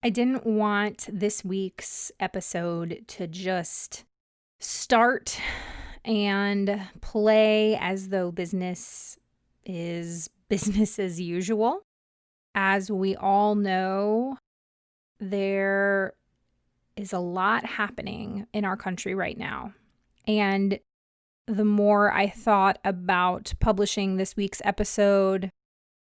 I didn't want this week's episode to just start and play as though business is business as usual. As we all know, there is a lot happening in our country right now. And the more I thought about publishing this week's episode,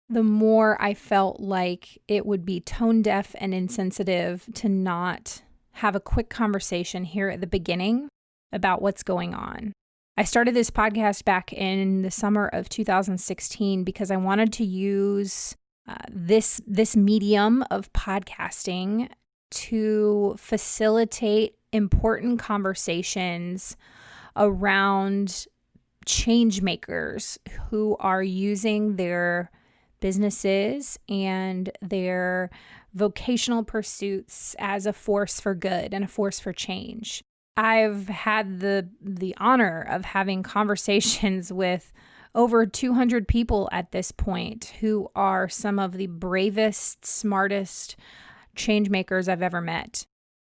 the more I felt like it would be tone deaf and insensitive to not have a quick conversation here at the beginning about what's going on. I started this podcast back in the summer of 2016 because I wanted to use this medium of podcasting to facilitate important conversations around change makers who are using their businesses and their vocational pursuits as a force for good and a force for change. I've had the honor of having conversations with over 200 people at this point who are some of the bravest, smartest change makers I've ever met.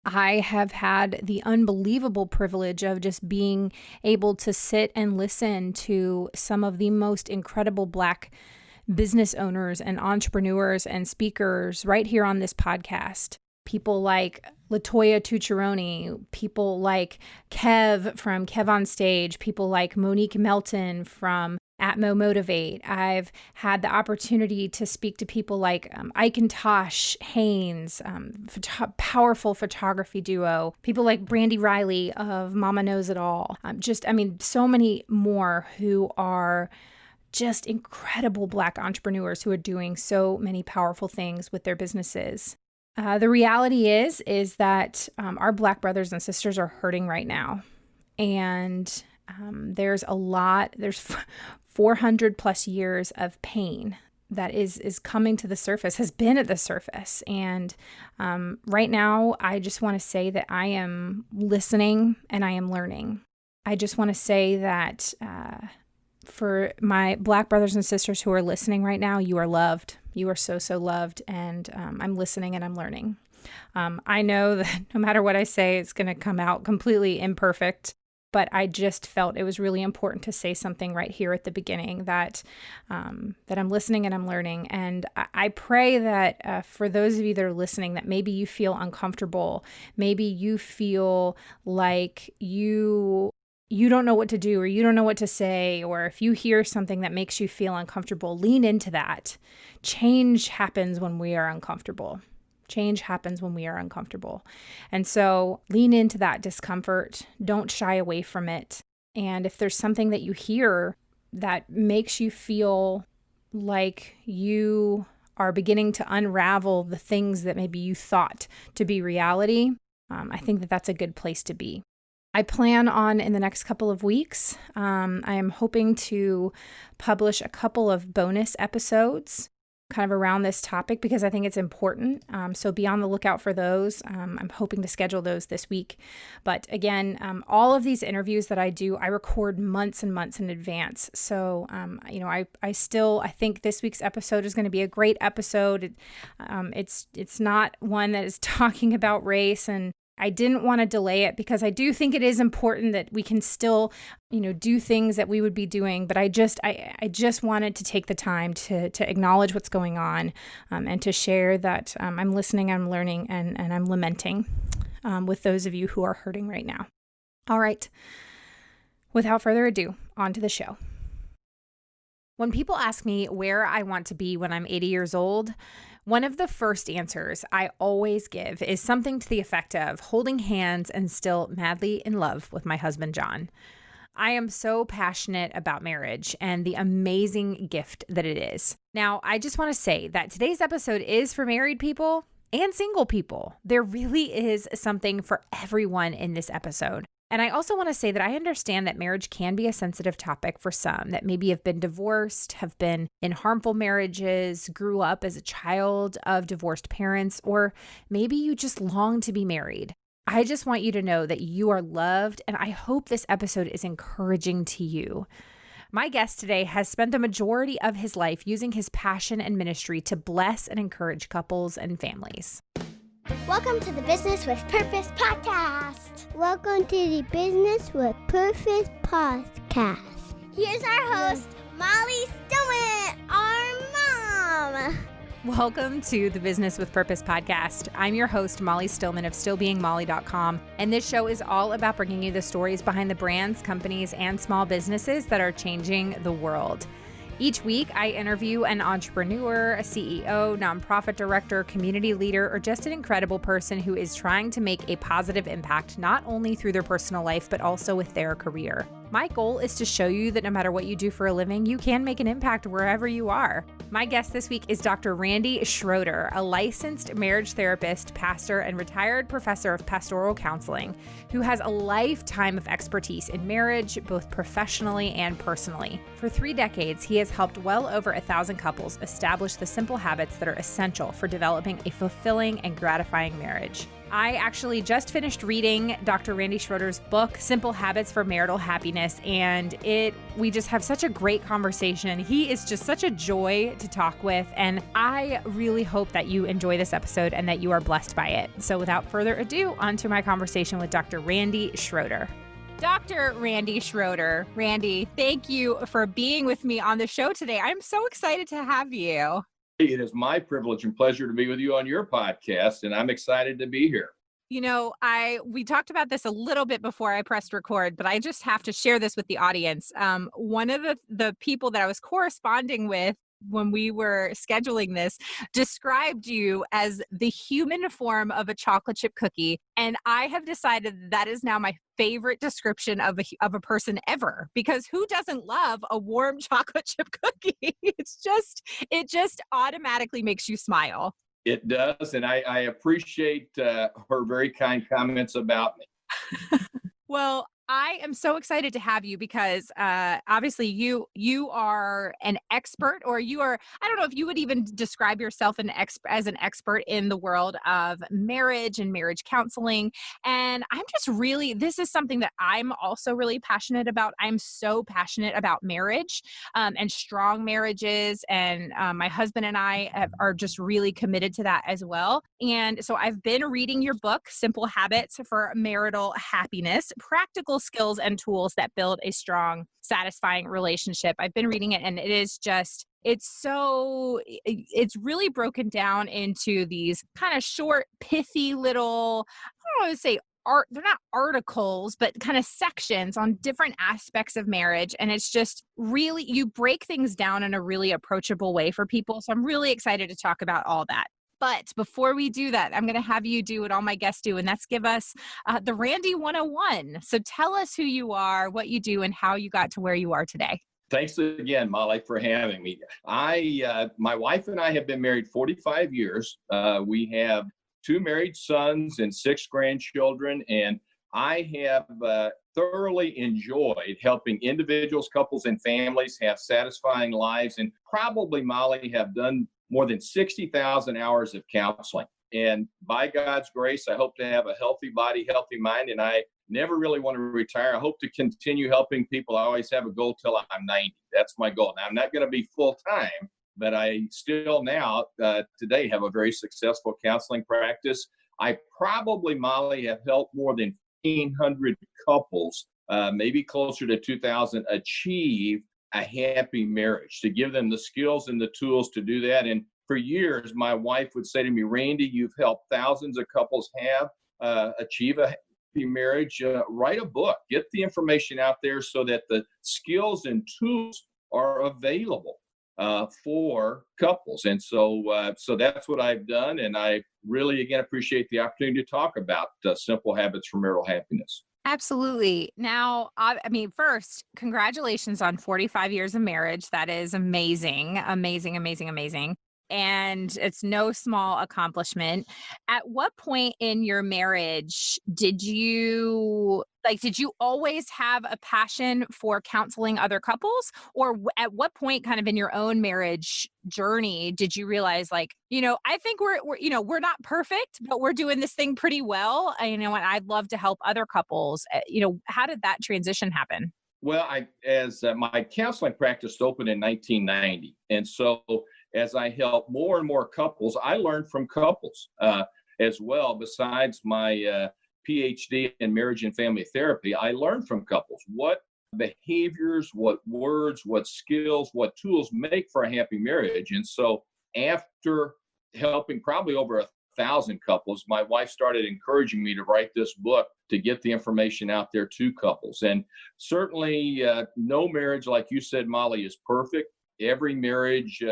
I have had the unbelievable privilege of just being able to sit and listen to some of the most incredible Black business owners and entrepreneurs and speakers right here on this podcast. People like LaToya Tucciaroni, people like Kev from Kev on Stage, people like Monique Melton from Atmo Motivate. I've had the opportunity to speak to people like Ike and Tosh Haynes, powerful photography duo, people like Brandy Riley of Mama Knows It All. So many more who are just incredible Black entrepreneurs who are doing so many powerful things with their businesses. The reality is that our Black brothers and sisters are hurting right now. And there's 400 plus years of pain that is coming to the surface, has been at the surface. And right now, I just want to say that I am listening and I am learning. I just want to say that for my Black brothers and sisters who are listening right now, you are loved. You are so, so loved. And I'm listening and I'm learning. I know that no matter what I say, it's going to come out completely imperfect. But I just felt it was really important to say something right here at the beginning that I'm listening and I'm learning. And I pray that for those of you that are listening, that maybe you feel uncomfortable, maybe you feel like you don't know what to do or you don't know what to say, or if you hear something that makes you feel uncomfortable, lean into that. Change happens when we are uncomfortable. Change happens when we are uncomfortable. And so lean into that discomfort. Don't shy away from it. And if there's something that you hear that makes you feel like you are beginning to unravel the things that maybe you thought to be reality, I think that that's a good place to be. I plan on in the next couple of weeks, I am hoping to publish a couple of bonus episodes kind of around this topic because I think it's important. So be on the lookout for those. I'm hoping to schedule those this week. But again, all of these interviews that I do, I record months and months in advance. So, I think this week's episode is going to be a great episode. It's not one that is talking about race, and I didn't want to delay it because I do think it is important that we can still, do things that we would be doing. But I just wanted to take the time to acknowledge what's going on and to share that I'm listening, I'm learning, and I'm lamenting with those of you who are hurting right now. All right. Without further ado, on to the show. When people ask me where I want to be when I'm 80 years old, one of the first answers I always give is something to the effect of holding hands and still madly in love with my husband, John. I am so passionate about marriage and the amazing gift that it is. Now, I just want to say that today's episode is for married people and single people. There really is something for everyone in this episode. And I also want to say that I understand that marriage can be a sensitive topic for some that maybe have been divorced, have been in harmful marriages, grew up as a child of divorced parents, or maybe you just long to be married. I just want you to know that you are loved, and I hope this episode is encouraging to you. My guest today has spent the majority of his life using his passion and ministry to bless and encourage couples and families. Welcome to the Business with Purpose podcast. Welcome to the Business with Purpose podcast. Here's our host, Molly Stillman, our mom. Welcome to the Business with Purpose podcast. I'm your host, Molly Stillman of stillbeingmolly.com, and this show is all about bringing you the stories behind the brands, companies, and small businesses that are changing the world. Each week, I interview an entrepreneur, a CEO, nonprofit director, community leader, or just an incredible person who is trying to make a positive impact not only through their personal life, but also with their career. My goal is to show you that no matter what you do for a living, you can make an impact wherever you are. My guest this week is Dr. Randy Schroeder, a licensed marriage therapist, pastor, and retired professor of pastoral counseling, who has a lifetime of expertise in marriage, both professionally and personally. For 3 decades, he has helped well over 1,000 couples establish the simple habits that are essential for developing a fulfilling and gratifying marriage. I actually just finished reading Dr. Randy Schroeder's book, Simple Habits for Marital Happiness, and we just have such a great conversation. He is just such a joy to talk with, and I really hope that you enjoy this episode and that you are blessed by it. So without further ado, on to my conversation with Dr. Randy Schroeder. Dr. Randy Schroeder. Randy, thank you for being with me on the show today. I'm so excited to have you. It is my privilege and pleasure to be with you on your podcast, and I'm excited to be here. You know, we talked about this a little bit before I pressed record, but I just have to share this with the audience. One of the people that I was corresponding with when we were scheduling this described you as the human form of a chocolate chip cookie. And I have decided that is now my favorite description of a person ever, because who doesn't love a warm chocolate chip cookie? It just automatically makes you smile. It does. And I appreciate her very kind comments about me. Well, I am so excited to have you because obviously you are an expert, or you are, I don't know if you would even describe yourself as an expert in the world of marriage and marriage counseling. And I'm just really, this is something that I'm also really passionate about. I'm so passionate about marriage and strong marriages. And my husband and I are just really committed to that as well. And so I've been reading your book, Simple Habits for Marital Happiness, Practical Skills and Tools that Build a Strong, Satisfying Relationship. I've been reading it, and it's really broken down into these kind of short, pithy little, I don't want to say they're not articles, but kind of sections on different aspects of marriage. And it's just really, you break things down in a really approachable way for people. So I'm really excited to talk about all that. But before we do that, I'm going to have you do what all my guests do, and that's give us the Randy 101. So tell us who you are, what you do, and how you got to where you are today. Thanks again, Molly, for having me. My wife and I have been married 45 years. We have 2 married sons and 6 grandchildren, and I have thoroughly enjoyed helping individuals, couples, and families have satisfying lives, and probably, Molly, have done more than 60,000 hours of counseling. And by God's grace, I hope to have a healthy body, healthy mind, and I never really want to retire. I hope to continue helping people. I always have a goal till I'm 90. That's my goal. Now, I'm not going to be full-time, but I still now, today, have a very successful counseling practice. I probably, Molly, have helped more than 1,500 couples, maybe closer to 2,000, achieve a happy marriage, to give them the skills and the tools to do that. And for years, my wife would say to me, Randy, you've helped thousands of couples achieve a happy marriage. Write a book, get the information out there so that the skills and tools are available for couples. And so that's what I've done. And I really, again, appreciate the opportunity to talk about simple habits for marital happiness. Absolutely. Now, I mean, first, congratulations on 45 years of marriage. That is amazing, amazing, amazing, amazing. And it's no small accomplishment. At what point in your marriage did you always have a passion for counseling other couples? Or at what point kind of in your own marriage journey did you realize, like, I think we're not perfect, but we're doing this thing pretty well, and I'd love to help other couples. How did that transition happen? Well, as my counseling practice opened in 1990. And so as I help more and more couples, I learned from couples. as well. Besides my PhD in marriage and family therapy, I learned from couples what behaviors, what words, what skills, what tools make for a happy marriage. And so after helping probably over 1,000 couples, my wife started encouraging me to write this book to get the information out there to couples. And certainly no marriage, like you said, Molly, is perfect. Every marriage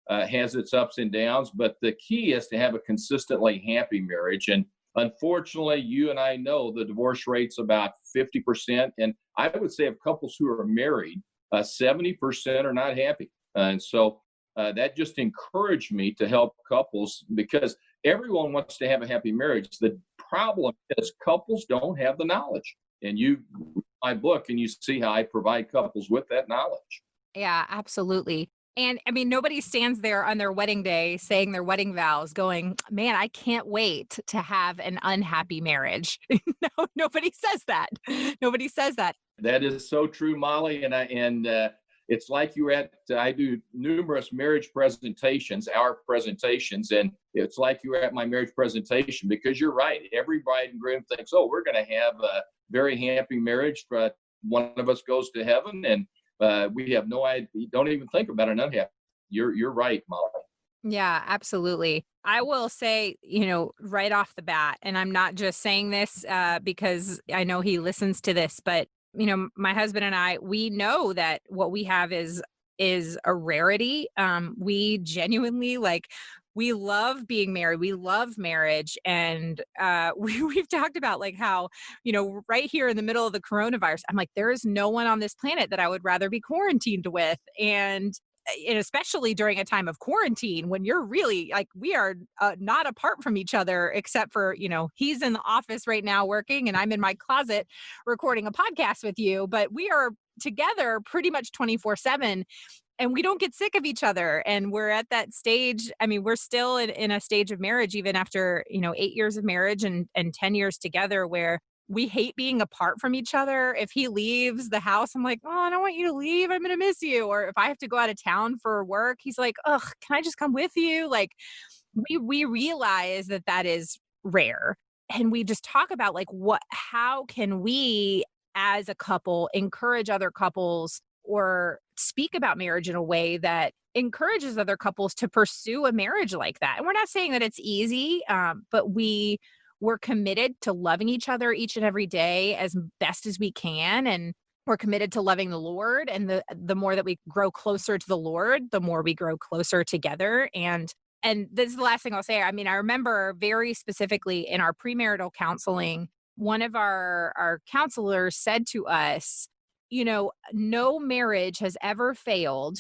has its ups and downs, but the key is to have a consistently happy marriage. And unfortunately, you and I know the divorce rate's about 50%. And I would say of couples who are married, 70% are not happy. And so that just encouraged me to help couples, because everyone wants to have a happy marriage. The problem is couples don't have the knowledge. And you read my book and you see how I provide couples with that knowledge. Yeah, absolutely. And I mean, nobody stands there on their wedding day saying their wedding vows going, man, I can't wait to have an unhappy marriage. No, nobody says that. Nobody says that. That is so true, Molly. And it's like you were at, I do numerous marriage presentations, our presentations, and it's like you were at my marriage presentation, because you're right. Every bride and groom thinks, oh, we're going to have a very happy marriage, but one of us goes to heaven, and we have no idea, don't even think about an unhappy. You're right, Molly. Yeah, absolutely. I will say, right off the bat, and I'm not just saying this because I know he listens to this, but my husband and I, we know that what we have is a rarity. We genuinely we love being married. We love marriage. And we've talked about how, right here in the middle of the coronavirus, I'm like, there is no one on this planet that I would rather be quarantined with. And especially during a time of quarantine, when you're really we are not apart from each other, except for, he's in the office right now working and I'm in my closet recording a podcast with you, but we are together pretty much 24/7. And we don't get sick of each other. And we're at that stage. I mean, we're still in a stage of marriage, even after, 8 years of marriage and 10 years together, where we hate being apart from each other. If he leaves the house, I'm like, oh, I don't want you to leave. I'm going to miss you. Or if I have to go out of town for work, he's like, ugh, can I just come with you? We realize that is rare. And we just talk about how can we as a couple encourage other couples or speak about marriage in a way that encourages other couples to pursue a marriage like that. And we're not saying that it's easy, but we're committed to loving each other each and every day as best as we can. And we're committed to loving the Lord. And the more that we grow closer to the Lord, the more we grow closer together. And this is the last thing I'll say. I mean, I remember very specifically in our premarital counseling, one of our counselors said to us, no marriage has ever failed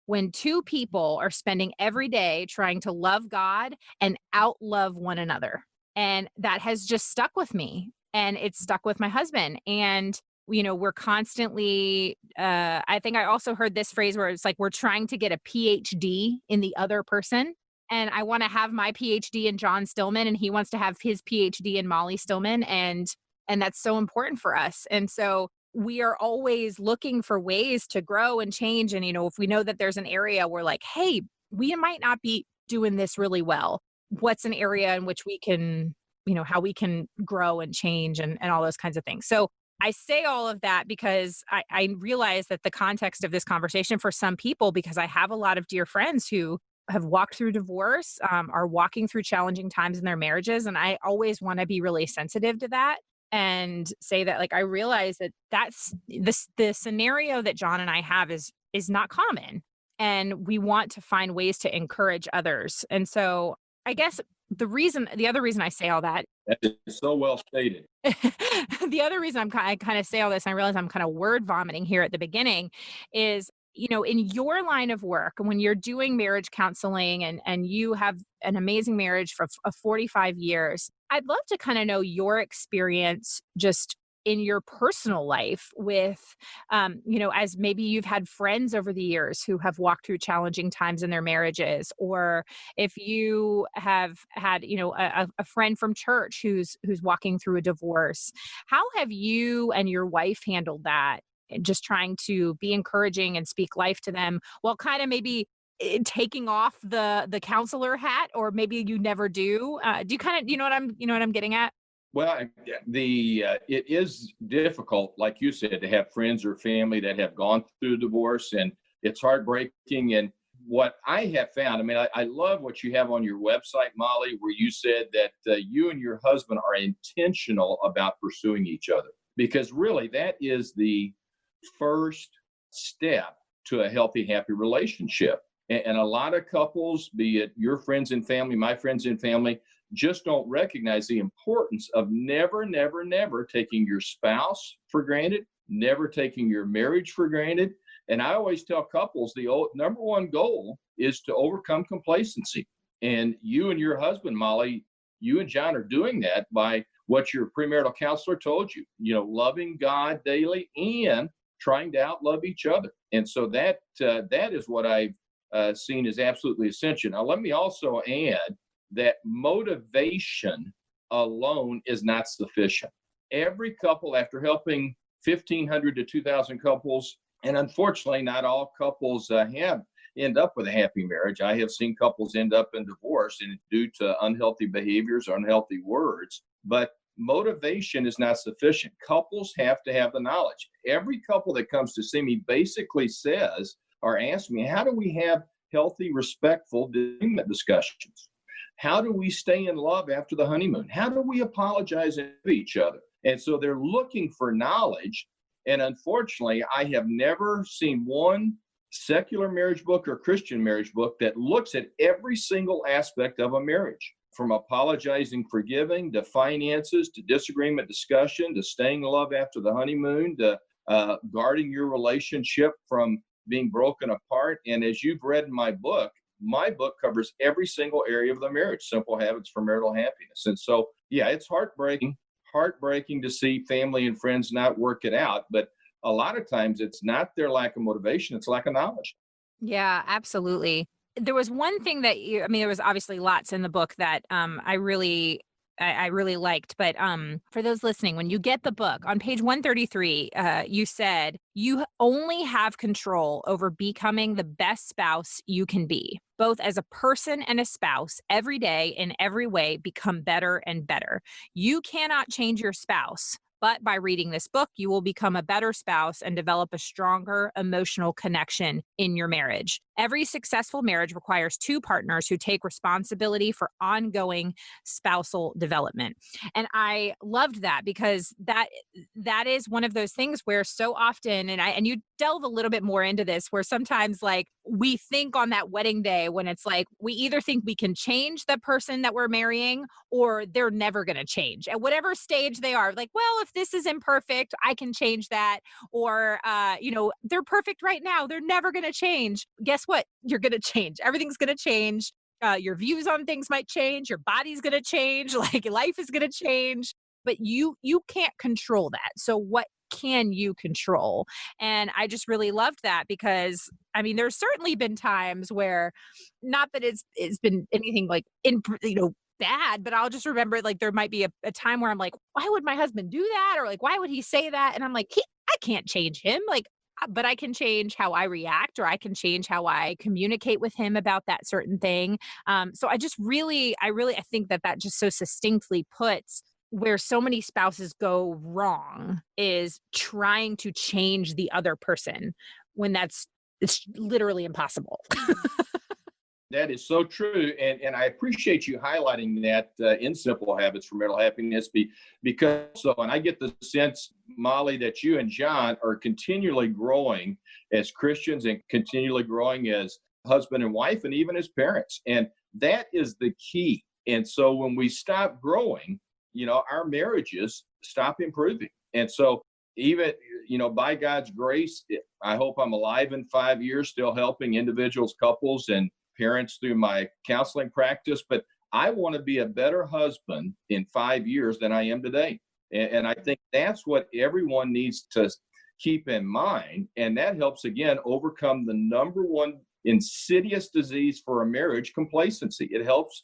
when two people are spending every day trying to love God and outlove one another. And that has just stuck with me, and it's stuck with my husband. And, we're constantly, I think I also heard this phrase where it's we're trying to get a PhD in the other person. And I want to have my PhD in John Stillman, and he wants to have his PhD in Molly Stillman. And that's so important for us. And so we are always looking for ways to grow and change. And, if we know that there's an area where hey, we might not be doing this really well, what's an area in which we can, how we can grow and change and all those kinds of things. So I say all of that because I realize that the context of this conversation for some people, because I have a lot of dear friends who have walked through divorce, are walking through challenging times in their marriages. And I always want to be really sensitive to that and say that I realize that that's the scenario that John and I have is not common. And we want to find ways to encourage others. And so I guess the other reason I say all that is so well stated. The other reason I kind of say all this, and I realize I'm kind of word vomiting here at the beginning, is, in your line of work, when you're doing marriage counseling and you have an amazing marriage for 45 years, I'd love to kind of know your experience just in your personal life with, as maybe you've had friends over the years who have walked through challenging times in their marriages, or if you have had, a friend from church who's walking through a divorce. How have you and your wife handled that? Just trying to be encouraging and speak life to them while kind of maybe taking off the counselor hat, or maybe you never do? Do you kind of, you know what I'm getting at? Well, it is difficult, like you said, to have friends or family that have gone through divorce, and it's heartbreaking. And what I have found, I mean, I love what you have on your website, Molly, where you said that you and your husband are intentional about pursuing each other, because really that is the first step to a healthy, happy relationship. And a lot of couples, be it your friends and family, my friends and family, just don't recognize the importance of never, never, never taking your spouse for granted, never taking your marriage for granted. And I always tell couples number one goal is to overcome complacency. And you and your husband, Molly, you and John are doing that by what your premarital counselor told you, loving God daily and trying to outlove each other. And so that is what I've seen as absolutely essential. Now, let me also add that motivation alone is not sufficient. Every couple, after helping 1,500 to 2,000 couples, and unfortunately, not all couples end up with a happy marriage. I have seen couples end up in divorce, and it's due to unhealthy behaviors or unhealthy words. But motivation is not sufficient. Couples have to have the knowledge. Every couple that comes to see me basically says or asks me, how do we have healthy, respectful disagreement discussions? How do we stay in love after the honeymoon? How do we apologize to each other? And so they're looking for knowledge. And unfortunately, I have never seen one secular marriage book or Christian marriage book that looks at every single aspect of a marriage, from apologizing, forgiving, to finances, to disagreement discussion, to staying in love after the honeymoon, to guarding your relationship from being broken apart. And as you've read in my book covers every single area of the marriage, Simple Habits for Marital Happiness. And so, yeah, it's heartbreaking to see family and friends not work it out. But a lot of times it's not their lack of motivation, it's lack of knowledge. Yeah, absolutely. There was one thing that there was obviously lots in the book that I really liked. But for those listening, when you get the book on page 133, you said you only have control over becoming the best spouse you can be, both as a person and a spouse. Every day, in every way, become better and better. You cannot change your spouse, but by reading this book, you will become a better spouse and develop a stronger emotional connection in your marriage. Every successful marriage requires two partners who take responsibility for ongoing spousal development. And I loved that, because that is one of those things where so often, and you delve a little bit more into this, where sometimes like we think on that wedding day when it's like, we either think we can change the person that we're marrying or they're never going to change at whatever stage they are. Like, well, if this is imperfect, I can change that. Or, they're perfect right now, they're never going to change. Guess what? You're going to change. Everything's going to change. Your views on things might change. Your body's going to change. Like, life is going to change, but you can't control that. So what can you control? And I just really loved that, because there's certainly been times where, not that it's been anything like bad, but I'll just remember like there might be a time where I'm like, why would my husband do that? Or like, why would he say that? And I'm like, I can't change him. Like, but I can change how I react, or I can change how I communicate with him about that certain thing. So I think that just so succinctly puts where so many spouses go wrong, is trying to change the other person when it's literally impossible. That is so true. And I appreciate you highlighting that in Simple Habits for Marital Happiness, because and I get the sense, Molly, that you and John are continually growing as Christians and continually growing as husband and wife, and even as parents. And that is the key. And so when we stop growing, our marriages stop improving. And so even, by God's grace, I hope I'm alive in 5 years, still helping individuals, couples, and parents through my counseling practice. But I want to be a better husband in 5 years than I am today. And I think that's what everyone needs to keep in mind. And that helps, again, overcome the number one insidious disease for a marriage, complacency. It helps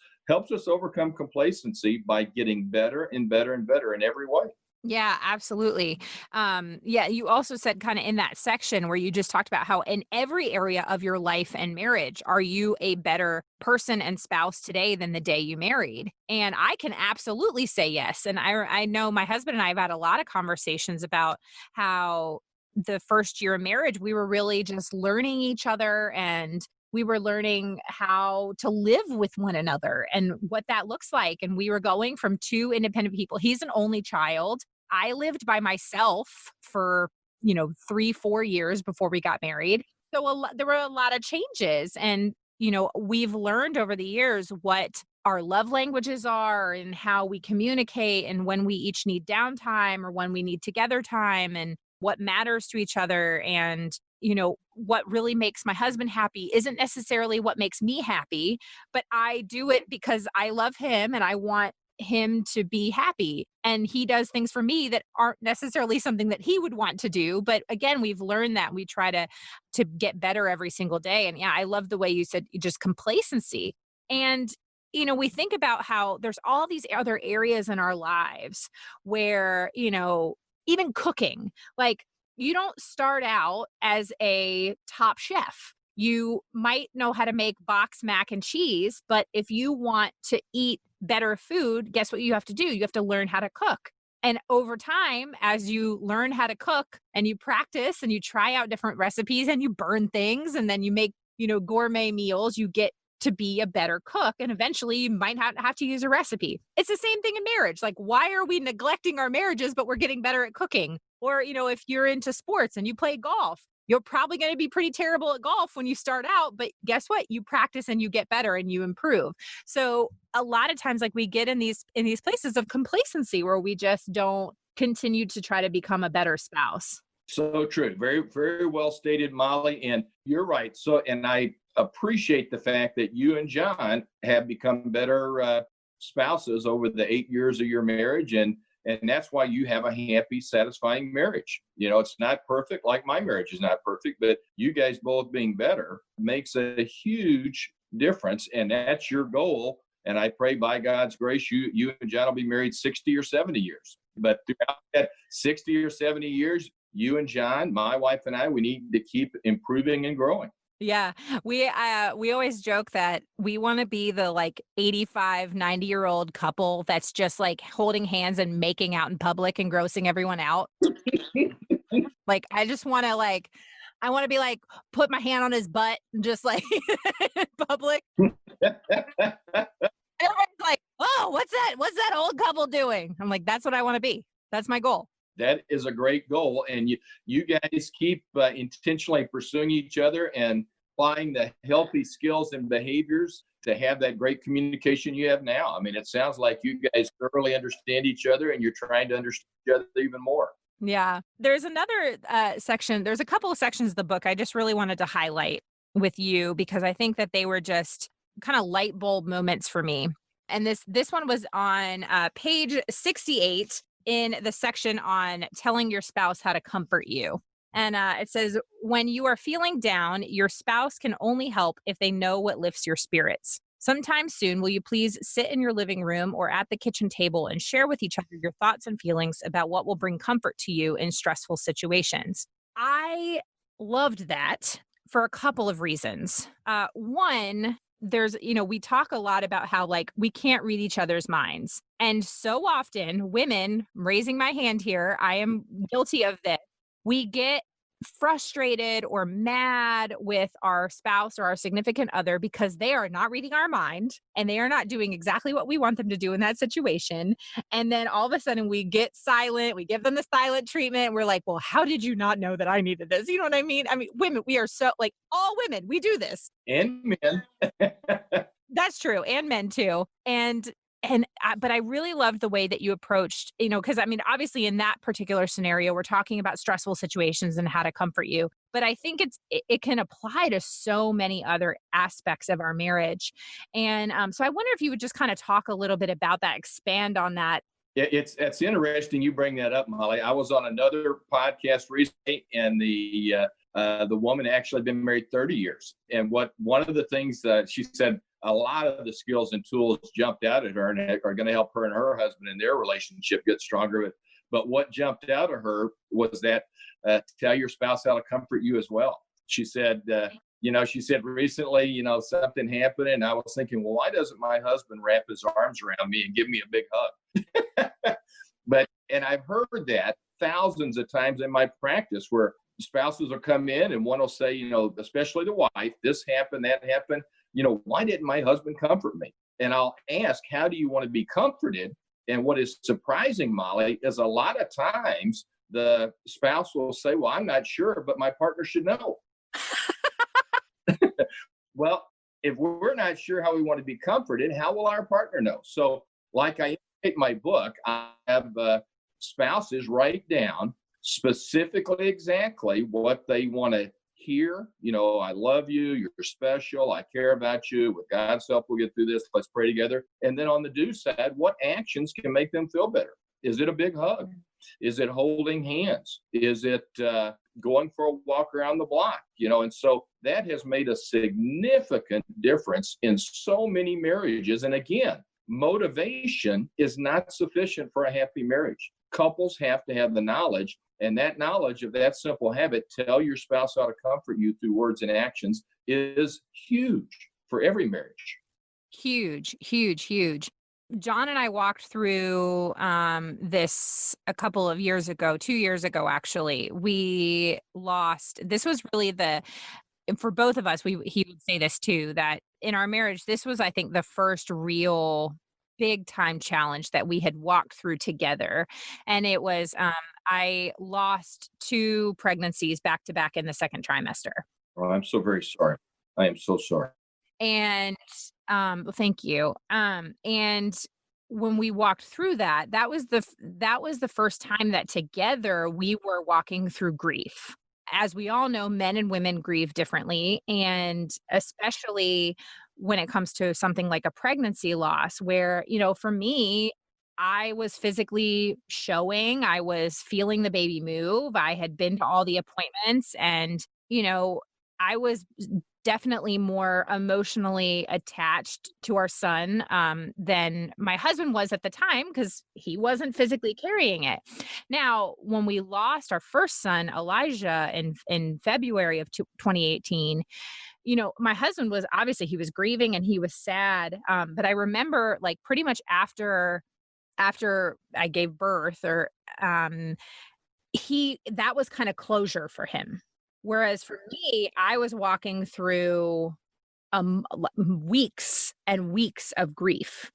us overcome complacency by getting better and better and better in every way. Yeah, absolutely. Yeah, you also said kind of in that section where you just talked about how in every area of your life and marriage, are you a better person and spouse today than the day you married? And I can absolutely say yes. And I know my husband and I have had a lot of conversations about how the first year of marriage, we were really just learning each other, and we were learning how to live with one another and what that looks like. And we were going from two independent people. He's an only child. I lived by myself for, 3, 4 years before we got married. So there were a lot of changes. And, we've learned over the years what our love languages are and how we communicate and when we each need downtime or when we need together time and what matters to each other. And, what really makes my husband happy isn't necessarily what makes me happy, but I do it because I love him and I want him to be happy. And he does things for me that aren't necessarily something that he would want to do. But again, we've learned that we try to get better every single day. And yeah, I love the way you said just complacency. And we think about how there's all these other areas in our lives where, even cooking, like you don't start out as a top chef. You might know how to make box mac and cheese, but if you want to eat better food, guess what you have to do? You have to learn how to cook. And over time, as you learn how to cook and you practice and you try out different recipes and you burn things and then you make, gourmet meals, you get to be a better cook. And eventually you might have to use a recipe. It's the same thing in marriage. Like, why are we neglecting our marriages, but we're getting better at cooking? Or, if you're into sports and you play golf, you're probably going to be pretty terrible at golf when you start out, but guess what? You practice and you get better and you improve. So a lot of times, like we get in these places of complacency where we just don't continue to try to become a better spouse. So true. Very, very well stated, Molly. And you're right. So, and I appreciate the fact that you and John have become better spouses over the 8 years of your marriage. And that's why you have a happy, satisfying marriage. It's not perfect, like my marriage is not perfect, but you guys both being better makes a huge difference. And that's your goal. And I pray by God's grace, you and John will be married 60 or 70 years. But throughout that 60 or 70 years, you and John, my wife and I, we need to keep improving and growing. Yeah. We always joke that we want to be the 85, 90-year-old couple that's just holding hands and making out in public and grossing everyone out. I just want to I want to be put my hand on his butt and just in public. Everyone's like, "Oh, what's that? What's that old couple doing?" I'm like, "That's what I want to be. That's my goal." That is a great goal. And you guys keep intentionally pursuing each other and applying the healthy skills and behaviors to have that great communication you have now. I mean, it sounds like you guys thoroughly understand each other and you're trying to understand each other even more. Yeah. There's another section. There's a couple of sections of the book I just really wanted to highlight with you because I think that they were just kind of light bulb moments for me. And this one was on page 68 in the section on telling your spouse how to comfort you. And it says, when you are feeling down, your spouse can only help if they know what lifts your spirits. Sometime soon, will you please sit in your living room or at the kitchen table and share with each other your thoughts and feelings about what will bring comfort to you in stressful situations? I loved that for a couple of reasons. One, there's, we talk a lot about how we can't read each other's minds. And so often women, raising my hand here, I am guilty of this. We get frustrated or mad with our spouse or our significant other because they are not reading our mind and they are not doing exactly what we want them to do in that situation. And then all of a sudden we get silent, we give them the silent treatment. We're like, well, how did you not know that I needed this? You know what I mean? I mean, women, we are so all women, we do this. And men. That's true. And men too. But I really loved the way that you approached, because I mean, obviously in that particular scenario, we're talking about stressful situations and how to comfort you. But I think it can apply to so many other aspects of our marriage. And so I wonder if you would just kind of talk a little bit about that, expand on that. Yeah, it's interesting you bring that up, Molly. I was on another podcast recently, and the woman actually been married 30 years. And one of the things that she said, a lot of the skills and tools jumped out at her and are going to help her and her husband in their relationship get stronger. But what jumped out of her was that tell your spouse how to comfort you as well. She said, she said recently, something happened, and I was thinking, well, why doesn't my husband wrap his arms around me and give me a big hug? And I've heard that thousands of times in my practice where spouses will come in and one will say, especially the wife, this happened, that happened. Why didn't my husband comfort me? And I'll ask, how do you want to be comforted? And what is surprising, Molly, is a lot of times the spouse will say, well, I'm not sure, but my partner should know. Well, if we're not sure how we want to be comforted, how will our partner know? So like I indicate in my book, I have spouses write down specifically exactly what they want to hear. I love you, you're special, I care about you, with God's help we'll get through this, let's pray together. And then on the do side, what actions can make them feel better? Is it a big hug? Is it holding hands? Is it going for a walk around the block? And so that has made a significant difference in so many marriages. And again, motivation is not sufficient for a happy marriage. Couples have to have the knowledge, and that knowledge of that simple habit, tell your spouse how to comfort you through words and actions, is huge for every marriage. Huge, huge, huge. John and I walked through this a couple of years ago, 2 years ago, actually. We lost, this was really for both of us, he would say this too, that in our marriage, this was, I think, the first real big time challenge that we had walked through together. And it was, I lost 2 pregnancies back to back in the second trimester. Oh, I'm so very sorry. I am so sorry. And thank you. And when we walked through that was the first time that together we were walking through grief. As we all know, men and women grieve differently, and especially when it comes to something like a pregnancy loss, where, for me, I was physically showing, I was feeling the baby move. I had been to all the appointments, and, I was definitely more emotionally attached to our son than my husband was at the time, because he wasn't physically carrying it. Now, when we lost our first son, Elijah, in February of 2018, my husband was, obviously he was grieving and he was sad. But I remember, like, pretty much after I gave birth, or that was kind of closure for him. Whereas for me, I was walking through weeks and weeks of grief,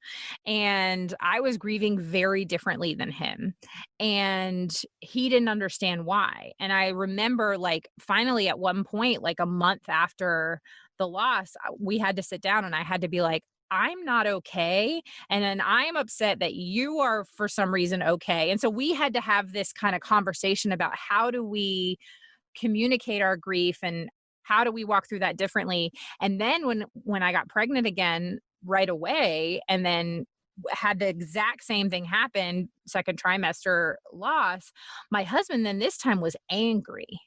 and I was grieving very differently than him, and he didn't understand why. And I remember, like, finally at one point, like a month after the loss, we had to sit down and I had to be like, I'm not okay. And then I'm upset that you are for some reason okay. And so we had to have this kind of conversation about how do we communicate our grief and how do we walk through that differently. And then when I got pregnant again right away, and then had the exact same thing happen, second trimester loss, my husband then this time was angry.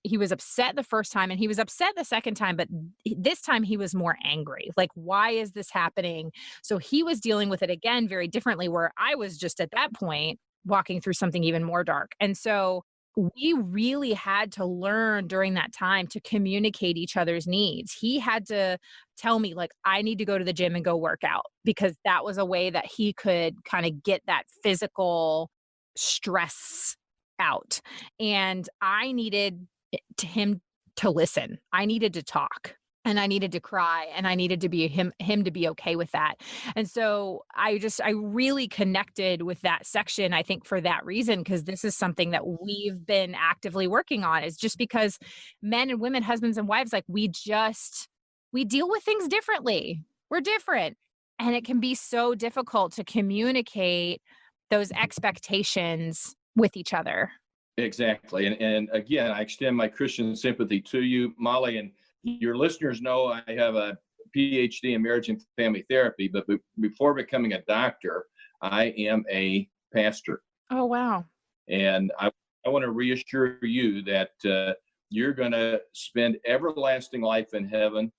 He was upset the first time and he was upset the second time, but this time he was more angry. Like, why is this happening? So he was dealing with it again very differently, where I was just at that point walking through something even more dark. And so we really had to learn during that time to communicate each other's needs. He had to tell me, like, I need to go to the gym and go work out, because that was a way that he could kind of get that physical stress out. And I needed him to listen. I needed to talk, and I needed to cry, and I needed to be him to be okay with that. And so I really connected with that section, I think, for that reason, because this is something that we've been actively working on, is just because men and women, husbands and wives, like, we deal with things differently. We're different. And it can be so difficult to communicate those expectations with each other. Exactly. And again, I extend my Christian sympathy to you, Molly, and your listeners know I have a PhD in marriage and family therapy, but before becoming a doctor, I am a pastor. Oh, wow. And I want to reassure you that you're going to spend everlasting life in heaven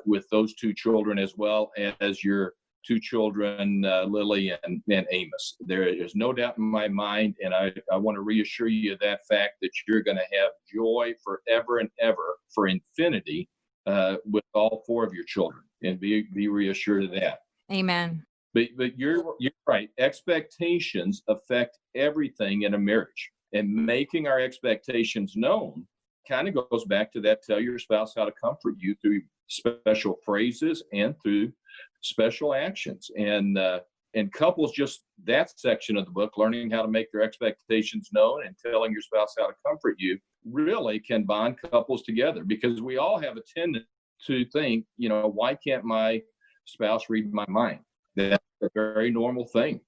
with those 2 children, as well as your two children, Lily and Amos. There is no doubt in my mind, and I want to reassure you of that fact, that you're going to have joy forever and ever, for infinity, with all four of your children, and be reassured of that. Amen. But you're right. Expectations affect everything in a marriage, and making our expectations known kind of goes back to that. Tell your spouse how to comfort you through special phrases and through special actions. And couples, just that section of the book, learning how to make their expectations known and telling your spouse how to comfort you, really can bond couples together, because we all have a tendency to think, why can't my spouse read my mind? That's a very normal thing.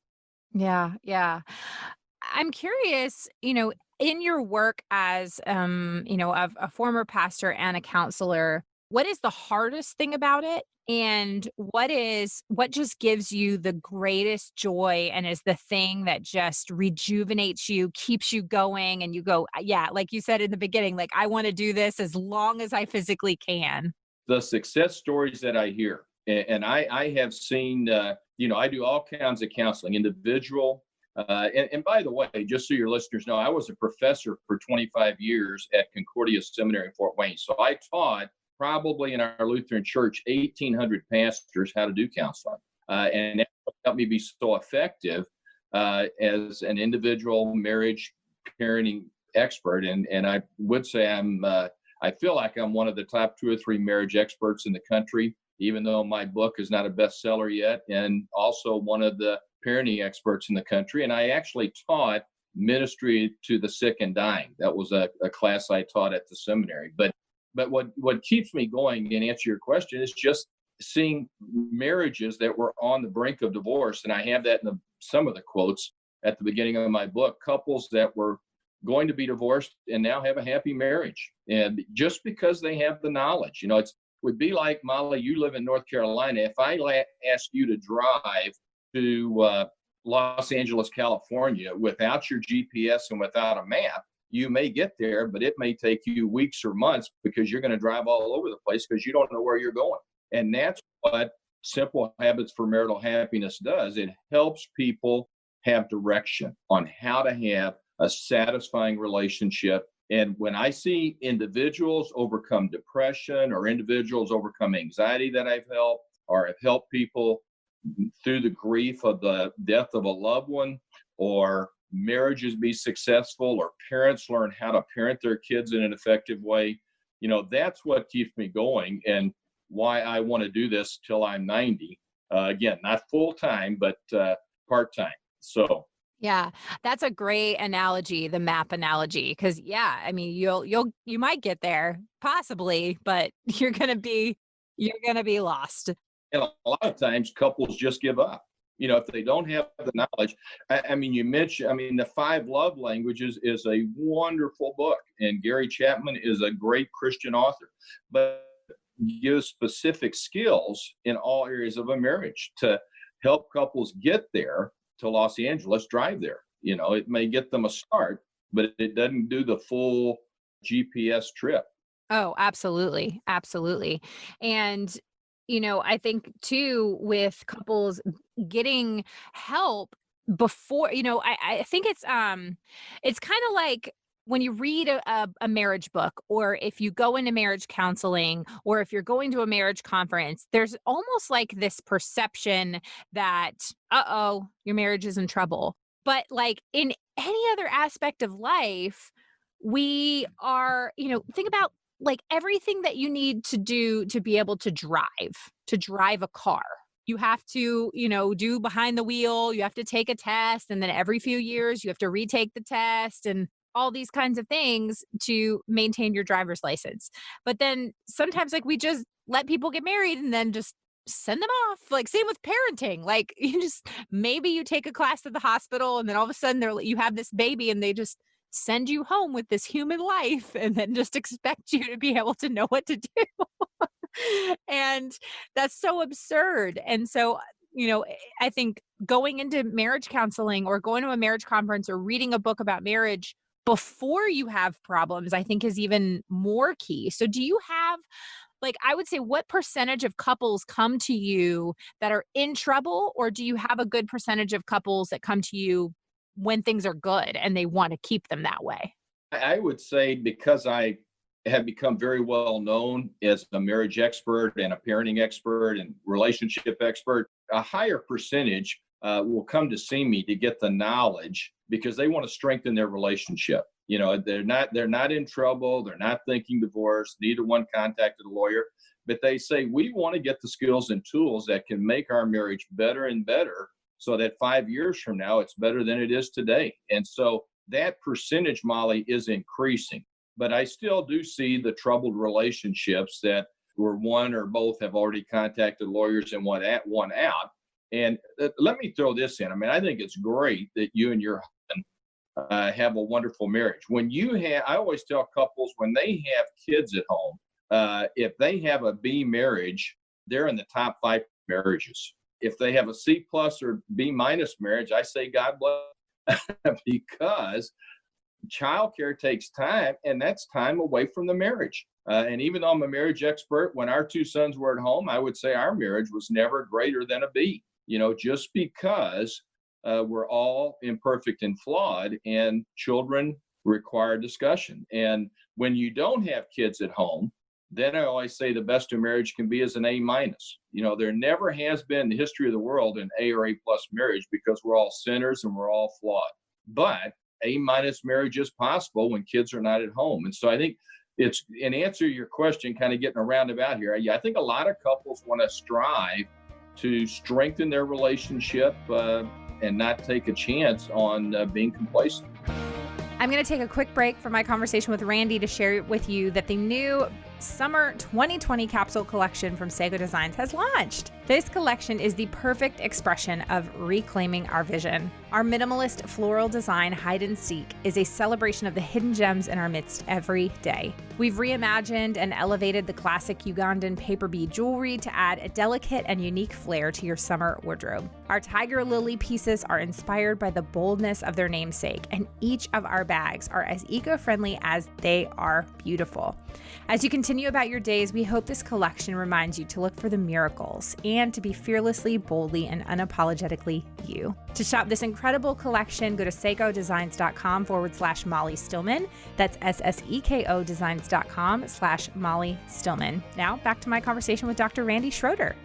Yeah. Yeah. I'm curious, in your work as, a former pastor and a counselor, what is the hardest thing about it? And what just gives you the greatest joy and is the thing that just rejuvenates you, keeps you going, and you go, yeah, like you said in the beginning, like, I want to do this as long as I physically can. The success stories that I hear, and I have seen, I do all kinds of counseling, individual. And by the way, just so your listeners know, I was a professor for 25 years at Concordia Seminary in Fort Wayne. So I taught, probably in our Lutheran church, 1,800 pastors how to do counseling. And that helped me be so effective as an individual marriage parenting expert. And I would say I feel like I'm one of the top 2 or 3 marriage experts in the country, even though my book is not a bestseller yet, and also one of the parenting experts in the country. And I actually taught ministry to the sick and dying. That was a class I taught at the seminary. But what keeps me going, and answer your question, is just seeing marriages that were on the brink of divorce. And I have that in some of the quotes at the beginning of my book, couples that were going to be divorced and now have a happy marriage. And just because they have the knowledge, it would be like, Molly, you live in North Carolina. If I ask you to drive to Los Angeles, California, without your GPS and without a map, you may get there, but it may take you weeks or months, because you're going to drive all over the place because you don't know where you're going. And that's what Simple Habits for Marital Happiness does. It helps people have direction on how to have a satisfying relationship. And when I see individuals overcome depression, or individuals overcome anxiety that I've helped, or have helped people through the grief of the death of a loved one, or marriages be successful, or parents learn how to parent their kids in an effective way, that's what keeps me going, and why I want to do this till I'm 90. Again, not full time, but part time. So. Yeah, that's a great analogy, the map analogy, because you might get there possibly, but you're gonna be lost. And a lot of times couples just give up. If they don't have the knowledge. You mentioned, the 5 Love Languages is a wonderful book, and Gary Chapman is a great Christian author, but gives specific skills in all areas of a marriage to help couples get there to Los Angeles, drive there. It may get them a start, but it doesn't do the full GPS trip. Oh, absolutely. Absolutely. And I think too, with couples getting help before, I think it's kind of like when you read a marriage book, or if you go into marriage counseling, or if you're going to a marriage conference, there's almost like this perception that, your marriage is in trouble. But like in any other aspect of life, we are, think about like everything that you need to do to be able to drive a car. You have to, do behind the wheel, you have to take a test, and then every few years you have to retake the test, and all these kinds of things to maintain your driver's license. But then sometimes like we just let people get married and then just send them off. Like same with parenting. Like maybe you take a class at the hospital, and then all of a sudden you have this baby, and they just send you home with this human life, and then just expect you to be able to know what to do. And that's so absurd. And so, I think going into marriage counseling, or going to a marriage conference, or reading a book about marriage before you have problems, I think is even more key. So do you have like, I would say, what percentage of couples come to you that are in trouble, or do you have a good percentage of couples that come to you when things are good and they want to keep them that way? I would say, because I have become very well known as a marriage expert and a parenting expert and relationship expert, a higher percentage will come to see me to get the knowledge because they want to strengthen their relationship. They're not in trouble. They're not thinking divorce. Neither one contacted a lawyer, but they say, we want to get the skills and tools that can make our marriage better and better so that 5 years from now, it's better than it is today. And so that percentage, Molly, is increasing. But I still do see the troubled relationships that where one or both have already contacted lawyers and one out. And let me throw this in. I mean, I think it's great that you and your husband have a wonderful marriage. I always tell couples, when they have kids at home, if they have a B marriage, they're in the top 5 marriages. If they have a C plus or B minus marriage, I say God bless, because childcare takes time, and that's time away from the marriage. And even though I'm a marriage expert, when our 2 sons were at home, I would say our marriage was never greater than a B, just because we're all imperfect and flawed, and children require discussion. And when you don't have kids at home, then I always say the best a marriage can be is an A minus. There never has been in the history of the world an A or A plus marriage, because we're all sinners and we're all flawed. But A minus marriage is possible when kids are not at home. And so I think it's, in answer to your question, kind of getting a roundabout here, I think a lot of couples want to strive to strengthen their relationship and not take a chance on being complacent. I'm going to take a quick break from my conversation with Randy to share with you that the new Summer 2020 capsule collection from Seiko Designs has launched. This collection is the perfect expression of reclaiming our vision. Our minimalist floral design, Hide and Seek, is a celebration of the hidden gems in our midst every day. We've reimagined and elevated the classic Ugandan paper bead jewelry to add a delicate and unique flair to your summer wardrobe. Our tiger lily pieces are inspired by the boldness of their namesake, and each of our bags are as eco-friendly as they are beautiful. As you continue about your days, we hope this collection reminds you to look for the miracles and to be fearlessly, boldly, and unapologetically you. To shop this incredible collection, go to seikodesigns.com/Molly Stillman. That's SSEKO designs.com/Molly Stillman. Now back to my conversation with Dr. Randy Schroeder.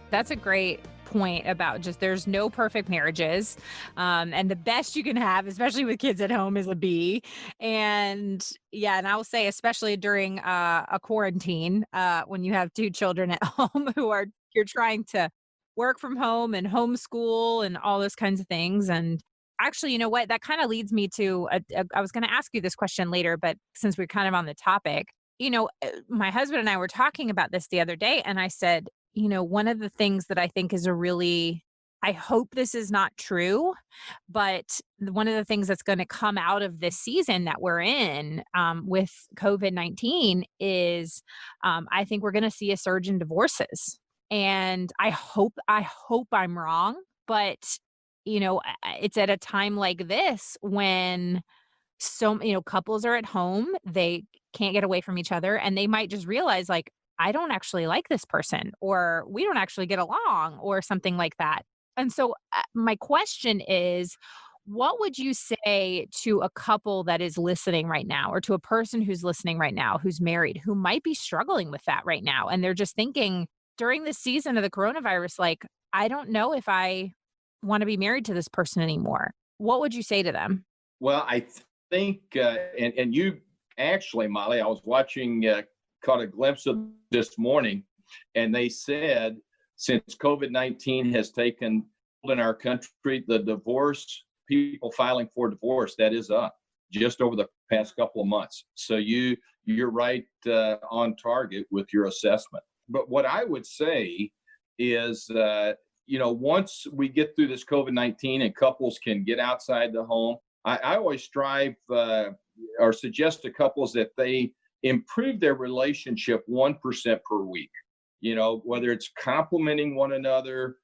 That's a great point about just there's no perfect marriages. And the best you can have, especially with kids at home, is a B. And and I'll say, especially during a quarantine, when you have 2 children at home you're trying to work from home and homeschool and all those kinds of things. And actually, you know what, that kind of leads me to, I was going to ask you this question later, but since we're kind of on the topic, my husband and I were talking about this the other day, and I said, one of the things that I think is I hope this is not true, but one of the things that's going to come out of this season that we're in with COVID-19 is I think we're going to see a surge in divorces. And I hope I'm wrong, but it's at a time like this when couples are at home, they can't get away from each other, and they might just realize, like, I don't actually like this person, or we don't actually get along, or something like that. And so my question is, what would you say to a couple that is listening right now, or to a person who's listening right now, who's married, who might be struggling with that right now? And they're just thinking during this season of the coronavirus, like, I don't know if I want to be married to this person anymore. What would you say to them? Well, I think, and you actually, Molly, I was watching, caught a glimpse of this morning, and they said, since COVID-19 has taken hold in our country, the divorce, people filing for divorce, that is up just over the past couple of months. So you're right on target with your assessment. But what I would say is, once we get through this COVID-19 and couples can get outside the home, I always strive or suggest to couples that they improve their relationship 1% per week. Whether it's complimenting one another,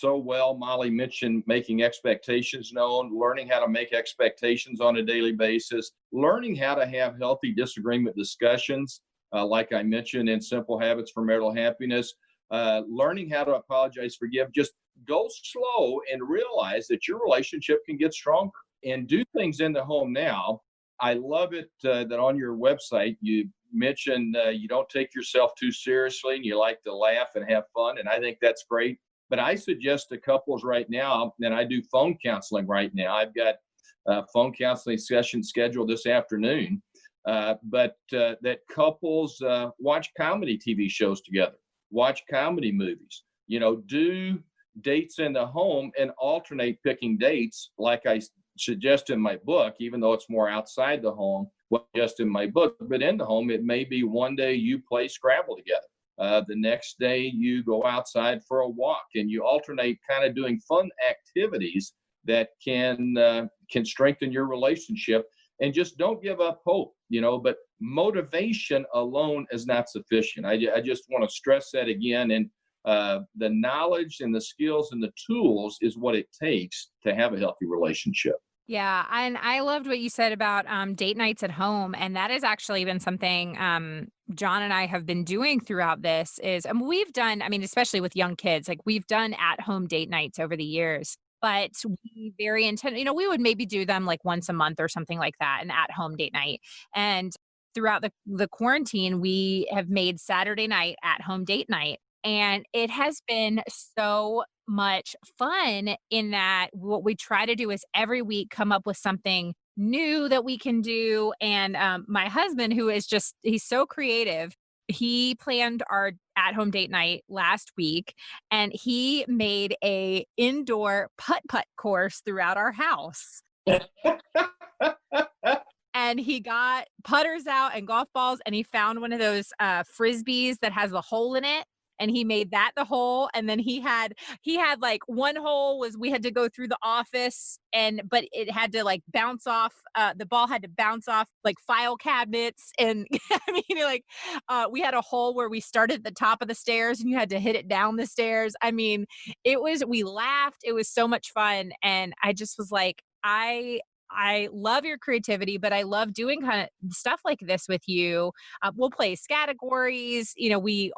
Molly mentioned making expectations known, learning how to make expectations on a daily basis, learning how to have healthy disagreement discussions, like I mentioned in Simple Habits for Marital Happiness, learning how to apologize, forgive, just go slow and realize that your relationship can get stronger and do things in the home now. I love it that on your website, you mentioned you don't take yourself too seriously and you like to laugh and have fun. And I think that's great. But I suggest to couples right now, and I do phone counseling right now. I've got a phone counseling session scheduled this afternoon. But that couples watch comedy TV shows together, watch comedy movies, do dates in the home and alternate picking dates like I suggest in my book, even though it's more outside the home, just in my book. But in the home, it may be one day you play Scrabble together. The next day you go outside for a walk and you alternate kind of doing fun activities that can strengthen your relationship. And just don't give up hope, but motivation alone is not sufficient. I just want to stress that again. And the knowledge and the skills and the tools is what it takes to have a healthy relationship. Yeah. And I loved what you said about date nights at home. And that has actually been something John and I have been doing throughout this and we've done, I mean, especially with young kids, like we've done at-home date nights over the years. But we very we would maybe do them like once a month or something like that, an at-home date night. And throughout the quarantine, we have made Saturday night at-home date night. And it has been so much fun in that what we try to do is every week come up with something new that we can do. And my husband, who is he's so creative, he planned our at-home date night last week and he made a indoor putt-putt course throughout our house. And he got putters out and golf balls and he found one of those frisbees that has a hole in it. And he made that the hole. And then he had like one hole was we had to go through the office but it had to like bounce off. The ball had to bounce off like file cabinets. And I mean, we had a hole where we started at the top of the stairs and you had to hit it down the stairs. I mean, we laughed. It was so much fun. And I just was like, I love your creativity, but I love doing kind of stuff like this with you. We'll play categories. We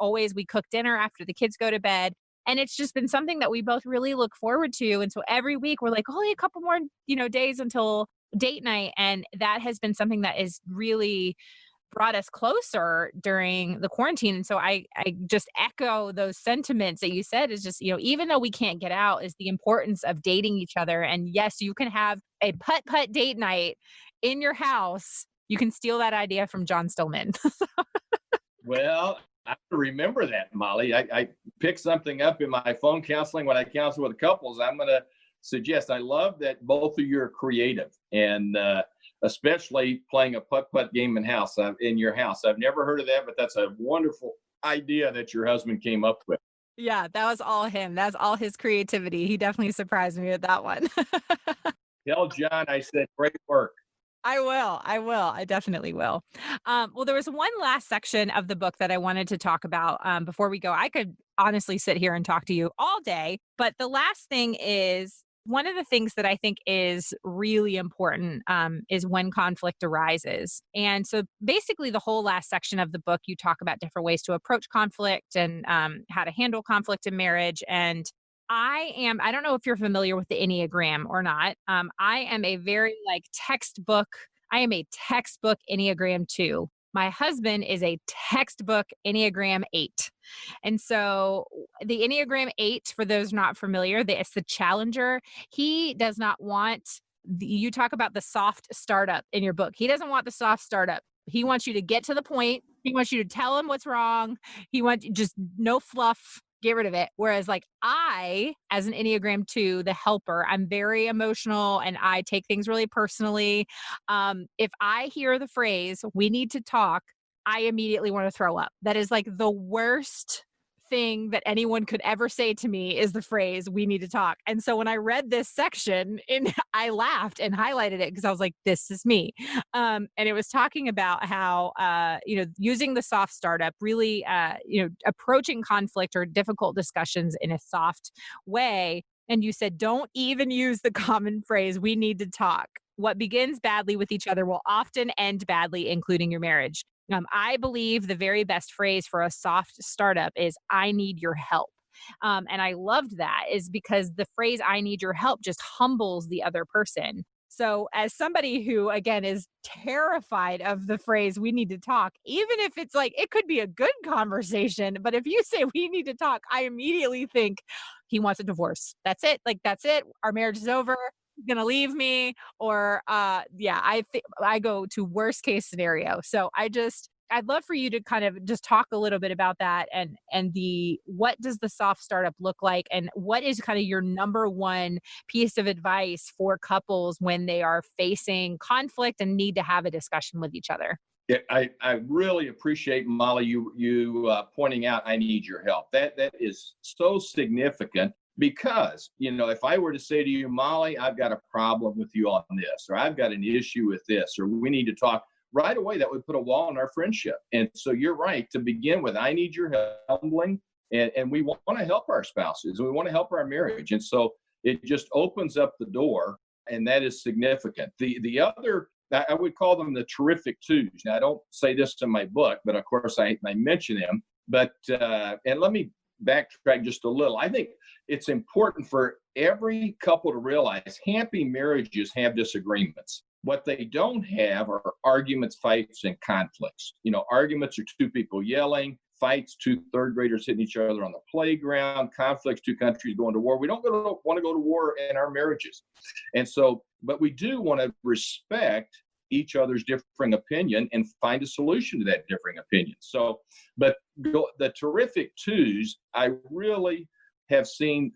cook dinner after the kids go to bed. And it's just been something that we both really look forward to. And so every week we're like, only a couple more, days until date night. And that has been something that is really brought us closer during the quarantine. And so I just echo those sentiments that you said is just, even though we can't get out, is the importance of dating each other. And yes, you can have a putt-putt date night in your house. You can steal that idea from John Stillman. Well, I remember that, Molly. I picked something up in my phone counseling when I counsel with couples. I'm going to suggest, I love that both of you are creative and especially playing a putt-putt game in your house. I've never heard of that, but that's a wonderful idea that your husband came up with. Yeah, that was all him. That's all his creativity. He definitely surprised me with that one. Tell John I said great work. I will. I definitely will. Well, there was one last section of the book that I wanted to talk about before we go. I could honestly sit here and talk to you all day, but the last thing is one of the things that I think is really important is when conflict arises. And so basically the whole last section of the book, you talk about different ways to approach conflict and how to handle conflict in marriage. And I don't know if you're familiar with the Enneagram or not. I am a very textbook Enneagram 2. My husband is a textbook Enneagram 8. And so the Enneagram 8, for those not familiar, it's the challenger. He does not want, you talk about the soft startup in your book. He doesn't want the soft startup. He wants you to get to the point. He wants you to tell him what's wrong. He wants just no fluff. Get rid of it. Whereas I, as an Enneagram 2, the helper, I'm very emotional and I take things really personally. If I hear the phrase, we need to talk, I immediately want to throw up. That is the worst thing that anyone could ever say to me is the phrase, we need to talk. And so when I read this section, I laughed and highlighted it because I was like, this is me. And it was talking about how, using the soft startup, really, approaching conflict or difficult discussions in a soft way. And you said, don't even use the common phrase, we need to talk. What begins badly with each other will often end badly, including your marriage. I believe the very best phrase for a soft startup is, I need your help. And I loved that is because the phrase, I need your help, just humbles the other person. So, as somebody who, again, is terrified of the phrase, we need to talk, even if it's like, it could be a good conversation. But if you say we need to talk, I immediately think he wants a divorce. That's it. Like, that's it. Our marriage is over. He's going to leave me. Or, yeah, I think I go to worst case scenario. So, I'd love for you to kind of just talk a little bit about that and the what does the soft startup look like, and what is kind of your number one piece of advice for couples when they are facing conflict and need to have a discussion with each other? Yeah, I really appreciate, Molly, you pointing out I need your help. That is so significant because, if I were to say to you, Molly, I've got a problem with you on this, or I've got an issue with this, or we need to talk, right away, that would put a wall in our friendship. And so you're right to begin with, I need your help, humbling, and we want to help our spouses. We want to help our marriage. And so it just opens up the door, and that is significant. The other, I would call them the terrific twos. Now, I don't say this in my book, but of course I mention them. But, and let me backtrack just a little. I think it's important for every couple to realize happy marriages have disagreements. What they don't have are arguments, fights, and conflicts. Arguments are two people yelling, fights, two third graders hitting each other on the playground, conflicts, two countries going to war. We don't want to go to war in our marriages. And so, but we do want to respect each other's differing opinion and find a solution to that differing opinion. So, but the terrific twos, I really have seen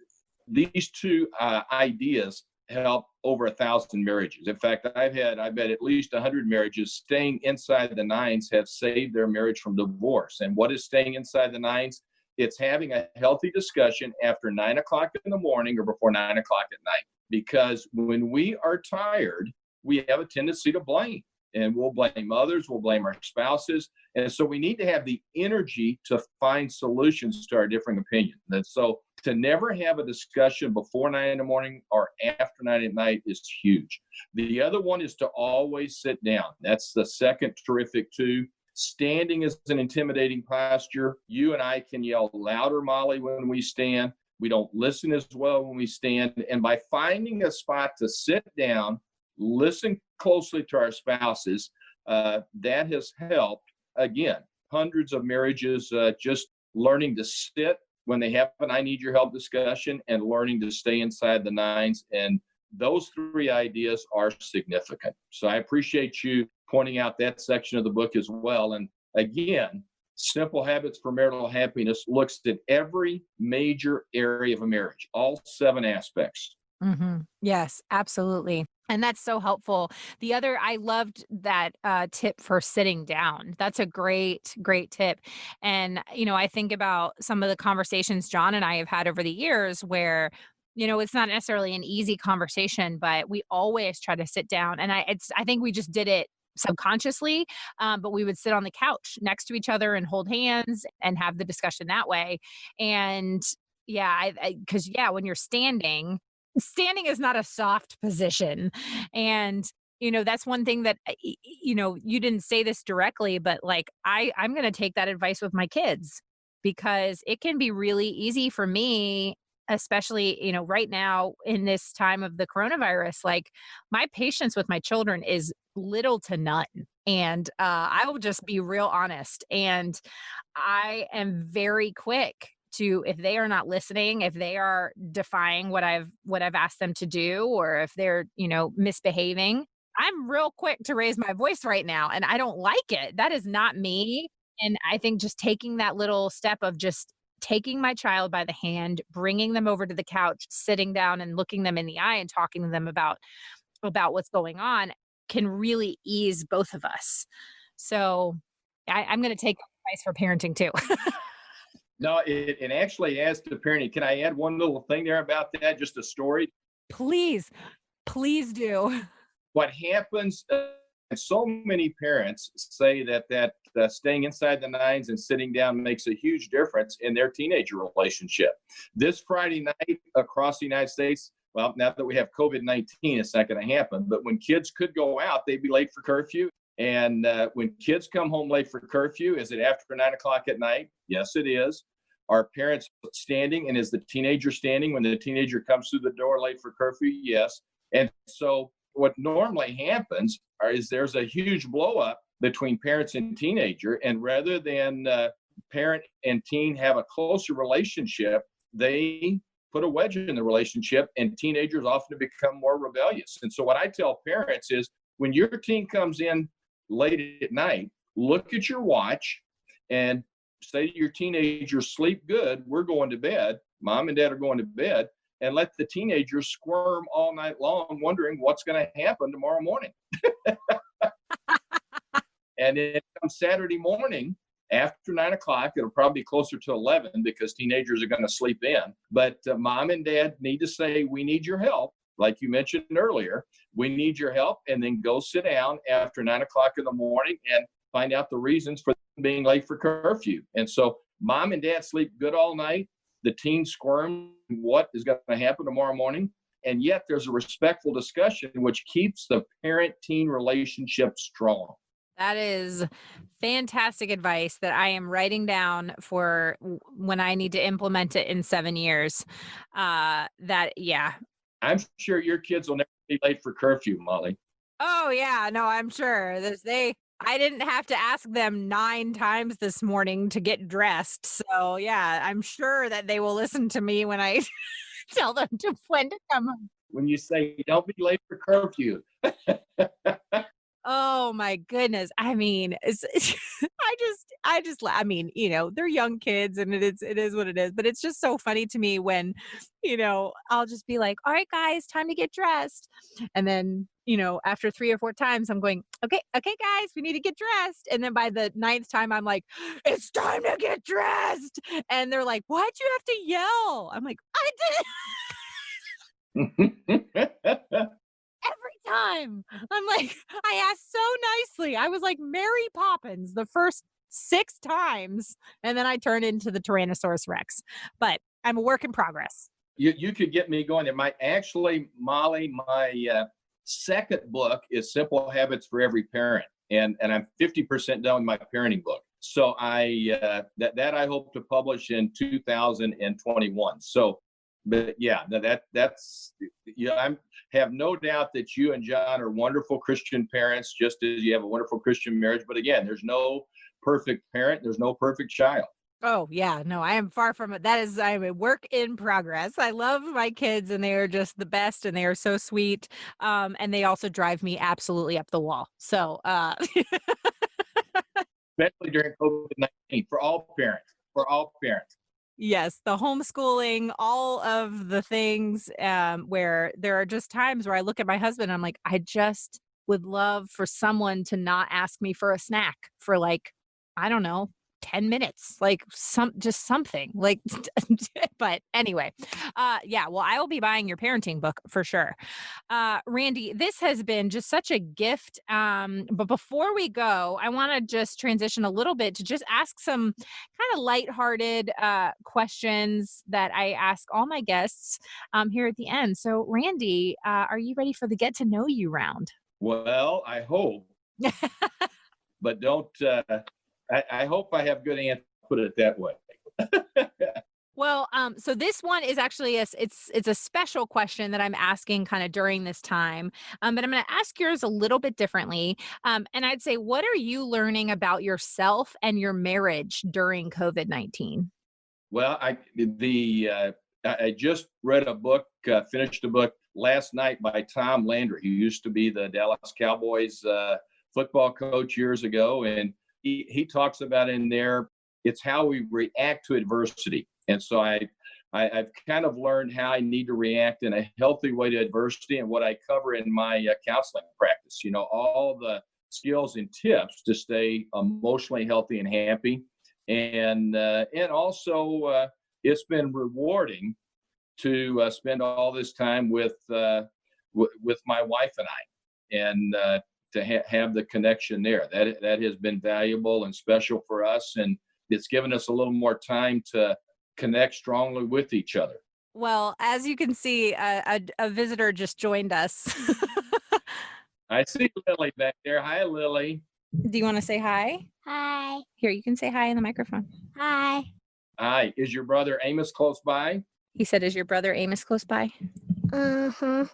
these two ideas help over 1,000 marriages. In fact, I bet at least 100 marriages staying inside the nines have saved their marriage from divorce. And what is staying inside the nines? It's having a healthy discussion after 9 o'clock in the morning or before 9 o'clock at night. Because when we are tired, we have a tendency to blame. And we'll blame others, we'll blame our spouses. And so we need to have the energy to find solutions to our differing opinions. And so to never have a discussion before 9 in the morning or after 9 at night is huge. The other one is to always sit down. That's the second terrific two. Standing is an intimidating posture. You and I can yell louder, Molly, when we stand. We don't listen as well when we stand. And by finding a spot to sit down, listen closely to our spouses, that has helped, again, hundreds of marriages just learning to sit when they have an I need your help discussion and learning to stay inside the nines. And those three ideas are significant. So I appreciate you pointing out that section of the book as well. And again, Simple Habits for Marital Happiness looks at every major area of a marriage, all 7 aspects. Mm-hmm. Yes, absolutely. And that's so helpful. The other, I loved that tip for sitting down. That's a great, great tip. And, I think about some of the conversations John and I have had over the years where, it's not necessarily an easy conversation, but we always try to sit down. And I think we just did it subconsciously, but we would sit on the couch next to each other and hold hands and have the discussion that way. And yeah, because when you're standing is not a soft position. And, that's one thing that, you didn't say this directly, but like, I'm going to take that advice with my kids because it can be really easy for me, especially, right now in this time of the coronavirus, like my patience with my children is little to none. And I will just be real honest. And I am very quick to, if they are not listening, if they are defying what I've asked them to do, or if they're, misbehaving, I'm real quick to raise my voice right now. And I don't like it. That is not me. And I think just taking that little step of just taking my child by the hand, bringing them over to the couch, sitting down and looking them in the eye and talking to them about what's going on can really ease both of us. So I'm going to take advice for parenting too. No, it actually adds to parenting. Can I add one little thing there about that? Just a story? Please do. What happens, and so many parents say that staying inside the nines and sitting down makes a huge difference in their teenager relationship. This Friday night across the United States, well, now that we have COVID-19, it's not going to happen. But when kids could go out, they'd be late for curfew. And when kids come home late for curfew, is it after 9 o'clock at night? Yes, it is. Are parents standing, and is the teenager standing when the teenager comes through the door late for curfew? Yes. And so what normally happens is there's a huge blow up between parents and teenager. And rather than parent and teen have a closer relationship, they put a wedge in the relationship, and teenagers often become more rebellious. And so what I tell parents is, when your teen comes in late at night, look at your watch and say to your teenager, sleep good, we're going to bed, mom and dad are going to bed, and let the teenager squirm all night long wondering what's going to happen tomorrow morning. And then come Saturday morning, after 9 o'clock, it'll probably be closer to 11 because teenagers are going to sleep in. But mom and dad need to say, we need your help. Like you mentioned earlier, we need your help, and then go sit down after 9 o'clock in the morning and find out the reasons for being late for curfew. And so mom and dad sleep good all night. The teen squirm what is going to happen tomorrow morning. And yet there's a respectful discussion which keeps the parent-teen relationship strong. That is fantastic advice that I am writing down for when I need to implement it in 7 years. Yeah. I'm sure your kids will never be late for curfew, Molly. Oh yeah, no, I'm sure. I didn't have to ask them 9 times this morning to get dressed. So yeah, I'm sure that they will listen to me when I tell them when to come home. When you say, don't be late for curfew. Oh my goodness. I mean, I mean, they're young kids, and it is what it is, but it's just so funny to me when, I'll just be like, all right, guys, time to get dressed. And then, after 3 or 4 times, I'm going, okay, guys, we need to get dressed. And then by the 9th time, I'm like, it's time to get dressed. And they're like, why'd you have to yell? I'm like, I didn't. Every time. I'm like, I asked so nicely. I was like Mary Poppins the first 6 times, and then I turned into the Tyrannosaurus Rex. But I'm a work in progress. You could get me going. Molly, my second book is Simple Habits for Every Parent, and I'm 50% done with my parenting book. So I hope to publish in 2021. So, but yeah, I have no doubt that you and John are wonderful Christian parents, just as you have a wonderful Christian marriage. But again, there's no perfect parent. There's no perfect child. Oh yeah, no, I am far from it. I am a work in progress. I love my kids, and they are just the best, and they are so sweet. And they also drive me absolutely up the wall. So, especially during COVID-19, for all parents. Yes, the homeschooling, all of the things where there are just times where I look at my husband and I'm like, I just would love for someone to not ask me for a snack for I don't know, 10 minutes, just something but anyway, yeah, well, I will be buying your parenting book for sure. Randy, this has been just such a gift. But before we go, I want to just transition a little bit to just ask some kind of lighthearted questions that I ask all my guests here at the end. So Randy, are you ready for the get to know you round? Well, I hope, but don't, I hope I have good answers, put it that way. Well, so this one is actually it's a special question that I'm asking kind of during this time. But I'm going to ask yours a little bit differently. And I'd say, what are you learning about yourself and your marriage during COVID-19? Well, I just read a book, finished a book last night by Tom Landry, who used to be the Dallas Cowboys football coach years ago. And he talks about in there, it's how we react to adversity. And so I've kind of learned how I need to react in a healthy way to adversity, and what I cover in my counseling practice, all the skills and tips to stay emotionally healthy and happy. And also it's been rewarding to spend all this time with my wife and I, and to have the connection there. That has been valuable and special for us, and it's given us a little more time to connect strongly with each other. Well, as you can see, a visitor just joined us. I see Lily back there. Hi, Lily. Do you want to say hi? Hi. Here, you can say hi in the microphone. Hi. Hi. Is your brother Amos close by? He said, is your brother Amos close by? Uh-huh.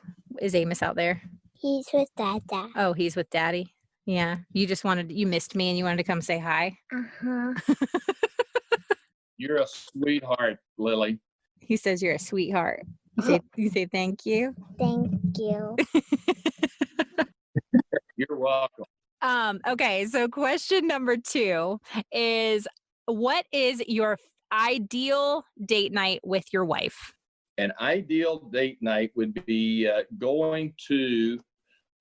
Is Amos out there? He's with Dada. Oh, he's with Daddy. Yeah. You missed me and you wanted to come say hi. Uh-huh. You're a sweetheart, Lily. He says you're a sweetheart. You say thank you. Thank you. You're welcome. Okay, so question number 2 is, what is your ideal date night with your wife? An ideal date night would be going to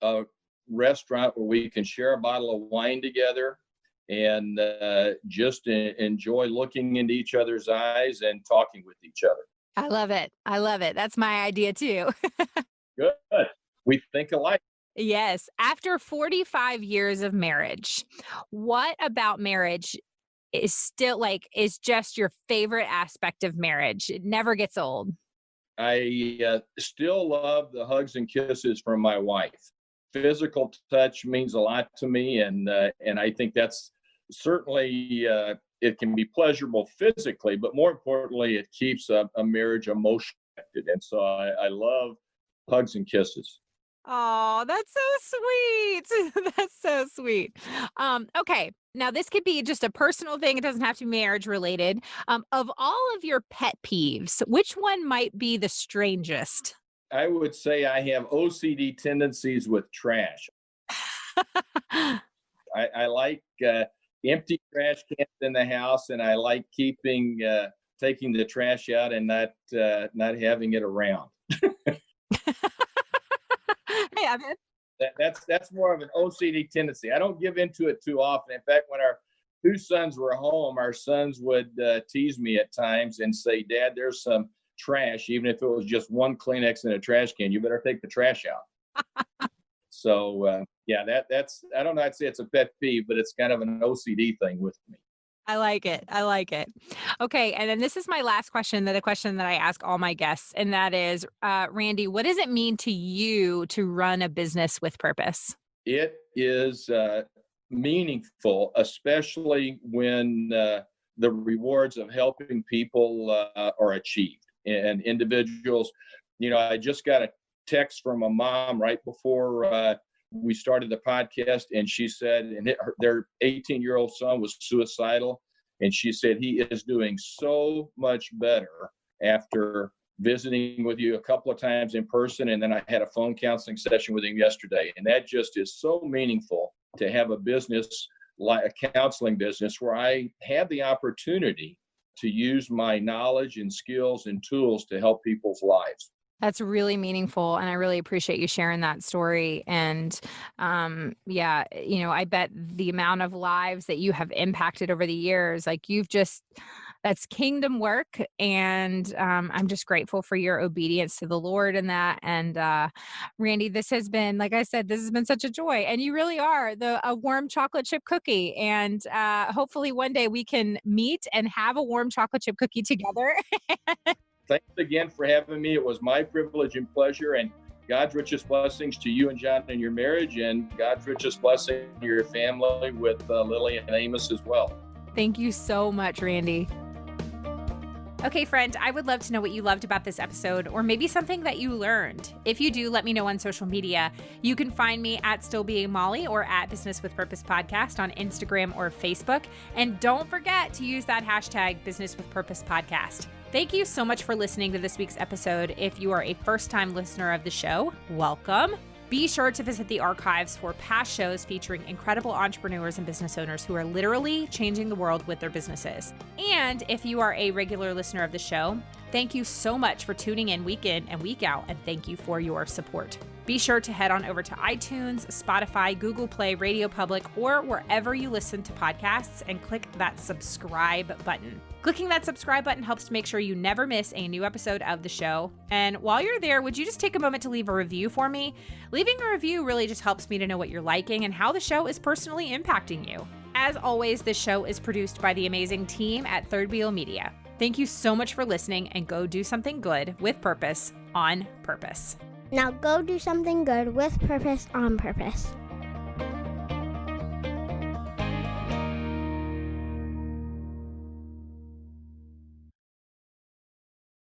a restaurant where we can share a bottle of wine together and just enjoy looking into each other's eyes and talking with each other. I love it. I love it. That's my idea too. Good. We think alike. Yes. After 45 years of marriage, what about marriage is just your favorite aspect of marriage? It never gets old. I still love the hugs and kisses from my wife. Physical touch means a lot to me, and I think that's certainly it can be pleasurable physically, but more importantly, it keeps a marriage emotionally connected. And so I love hugs and kisses. Oh, that's so sweet. That's so sweet. Okay. Now this could be just a personal thing. It doesn't have to be marriage related. Of all of your pet peeves, which one might be the strangest? I would say I have OCD tendencies with trash. I like empty trash cans in the house, and I like taking the trash out and not having it around. Yeah, That's more of an OCD tendency. I don't give into it too often. In fact, when our 2 sons were home, our sons would tease me at times and say, "Dad, there's some trash, even if it was just one Kleenex in a trash can. You better take the trash out." So that's I don't know. I'd say it's a pet peeve, but it's kind of an OCD thing with me. I like it. I like it. Okay. And then this is my last question, the question that I ask all my guests. And that is, Randy, what does it mean to you to run a business with purpose? It is meaningful, especially when the rewards of helping people are achieved. And individuals, I just got a text from a mom right before we started the podcast, and she said, their 18-year-old son was suicidal, and she said he is doing so much better after visiting with you a couple of times in person, and then I had a phone counseling session with him yesterday, and that just is so meaningful to have a business like a counseling business where I have the opportunity to use my knowledge and skills and tools to help people's lives. That's really meaningful. And I really appreciate you sharing that story. And I bet the amount of lives that you have impacted over the years, that's kingdom work. And I'm just grateful for your obedience to the Lord in that. And Randy, this has been, like I said, this has been such a joy. And you really are a warm chocolate chip cookie. And hopefully one day we can meet and have a warm chocolate chip cookie together. Thanks again for having me. It was my privilege and pleasure, and God's richest blessings to you and John in your marriage, and God's richest blessing to your family with Lily and Amos as well. Thank you so much, Randy. Okay, friend, I would love to know what you loved about this episode, or maybe something that you learned. If you do, let me know on social media. You can find me at Still Being Molly or at Business with Purpose Podcast on Instagram or Facebook. And don't forget to use that hashtag Business with Purpose Podcast. Thank you so much for listening to this week's episode. If you are a first-time listener of the show, welcome. Be sure to visit the archives for past shows featuring incredible entrepreneurs and business owners who are literally changing the world with their businesses. And if you are a regular listener of the show, thank you so much for tuning in week and week out, and thank you for your support. Be sure to head on over to iTunes, Spotify, Google Play, Radio Public, or wherever you listen to podcasts and click that subscribe button. Clicking that subscribe button helps to make sure you never miss a new episode of the show. And while you're there, would you just take a moment to leave a review for me? Leaving a review really just helps me to know what you're liking and how the show is personally impacting you. As always, this show is produced by the amazing team at Third Wheel Media. Thank you so much for listening, and go do something good with purpose on purpose. Now go do something good with purpose on purpose.